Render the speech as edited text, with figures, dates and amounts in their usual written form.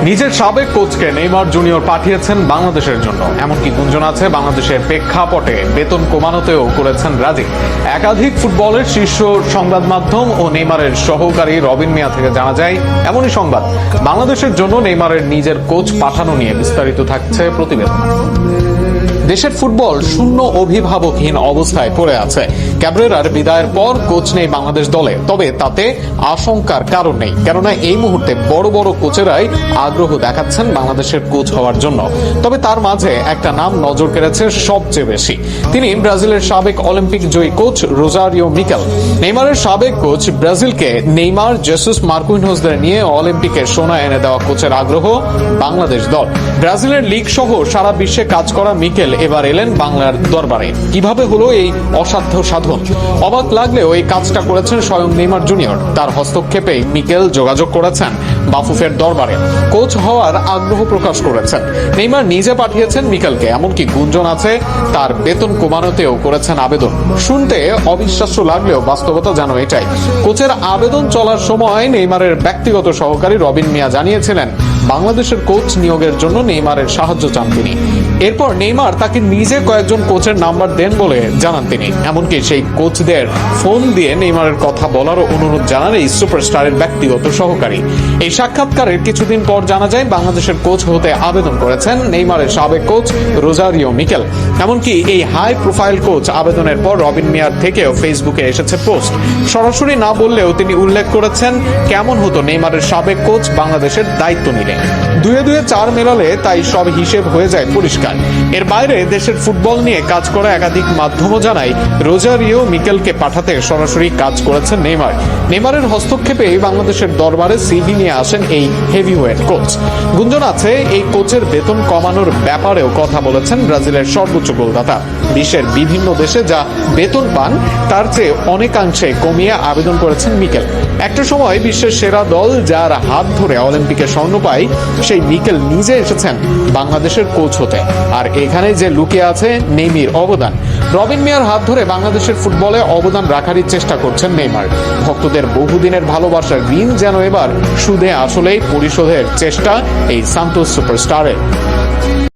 নিজের সাবেক কোচকে নেইমার জুনিয়র পাঠিয়েছেন বাংলাদেশের জন্য। এমনকি গুঞ্জন আছে বাংলাদেশের প্রেক্ষাপটে বেতন কমানোতেও করেছেন রাজি। একাধিক ফুটবলের শীর্ষ সংবাদ মাধ্যম ও নেইমারের সহকারী রবিন মিয়া থেকে জানা যায় এমনই সংবাদ। বাংলাদেশের জন্য নেইমারের নিজের কোচ পাঠানো নিয়ে বিস্তারিত থাকছে প্রতিবেদন। দেশের ফুটবল শূন্য অভিভাবকহীন অবস্থায় পড়ে আছে। ক্যাবরেরার বিদায়ের পর কোচ নেই বাংলাদেশ দলে, তবে তাতে আশঙ্কার কারণ নেই, কেননা এই মুহূর্তে বড় বড় কোচেরাই আগ্রহ দেখাচ্ছেন বাংলাদেশের কোচ হওয়ার জন্য। তবে তার মাঝে একটা নাম নজর কেড়েছে সবচেয়ে বেশি। তিনি ব্রাজিলের সাবেক অলিম্পিক জয়ী কোচ রোজারিও মিকেল। নেইমারের সাবেক কোচ ব্রাজিলকে নেইমার, জেসুস, মার্কুইনহোসদের নিয়ে অলিম্পিকে সোনা এনে দেওয়া কোচের আগ্রহ বাংলাদেশ দল। ব্রাজিলের লিগ সহ সারা বিশ্বে কাজ করা মিকেল এবার এলেন বাংলার দরবারে। কিভাবে হলো এই অসাধ্য সাধন? অবাক লাগলেও এই কাজটা করেছেন স্বয়ং নেইমার জুনিয়র। তার হস্তক্ষেপে মিকেল যোগাযোগ করেছেন বাফুফের দরবারে, কোচ হওয়ার আগ্রহ প্রকাশ করেছেন। নেইমার নিজে পাঠিয়েছেন মিকেলকে। এমনকি গুঞ্জন আছে তার বেতন কমানোতেও করেছেন আবেদন। শুনতে অবিশ্বাস্য লাগলেও বাস্তবতা যেন এটাই। কোচের আবেদন চলার সময় নেইমারের ব্যক্তিগত সহকারী রবিন মিয়া জানিয়েছিলেন বাংলাদেশের কোচ নিয়োগের জন্য নেইমারের সাহায্য চান তিনি। এরপর নেইমার তাকে নিজে কয়েকজন কোচের নাম্বার দেন বলে জানান তিনি। এমনকি সেই কোচদের ফোন দিয়ে নেইমারের কথা বলারও অনুরোধ জানান এই সুপারস্টারের ব্যক্তিগত সহকারী। এই সাক্ষাৎকারের কিছুদিন পর জানা যায় বাংলাদেশের কোচ হতে আবেদন করেছেন নেইমারের সাবেক কোচ রোজারিও মিকেল। এমনকি এই হাই প্রোফাইল কোচ আবেদনের পর রবিন মিয়ার থেকেও ফেসবুকে এসেছে পোস্ট। সরাসরি না বললেও তিনি উল্লেখ করেছেন কেমন হতো নেইমারের সাবেক কোচ বাংলাদেশের দায়িত্ব নিলে। দুয়ে দুয়ে চার মেলালে তাই সব হিসেব হয়ে যায় পরিষ্কার। এর বাইরে দেশের ফুটবল নিয়ে কাজ করা একাধিক মাধ্যমও জানায় রোজারিও মিকেলকে পাঠাতে সরাসরি কাজ করেছেন নেইমার। নেইমারের হস্তক্ষেপে বাংলাদেশের দরবারে সিভি নিয়ে আসেন এই হেভিওয়েট কোচ। গুঞ্জন আছে এই কোচের বেতন কমানোর ব্যাপারেও কথা বলেছেন ব্রাজিলের সর্বোচ্চ গোলদাতা। বিশ্বের বিভিন্ন দেশে যা বেতন পান তার চেয়ে অনেকাংশে কমিয়ে আবেদন করেছেন মিকেল। একটা সময় বিশ্বের সেরা দল যার হাত ধরে অলিম্পিকে স্বর্ণ পায়, সেই মিকেল নিজে এসেছেন বাংলাদেশের কোচ হতে। আর এখানে যে লুকিয়ে আছে নেইমির অবদান। রবিন মিয়ার হাত ধরে বাংলাদেশের ফুটবলে অবদান রাখারই চেষ্টা করছেন নেইমার। ভক্তদের বহুদিনের ভালোবাসার ঋণ যেন এবার সুদে আসলেই পরিশোধের চেষ্টা এই সান্তোস সুপারস্টারের।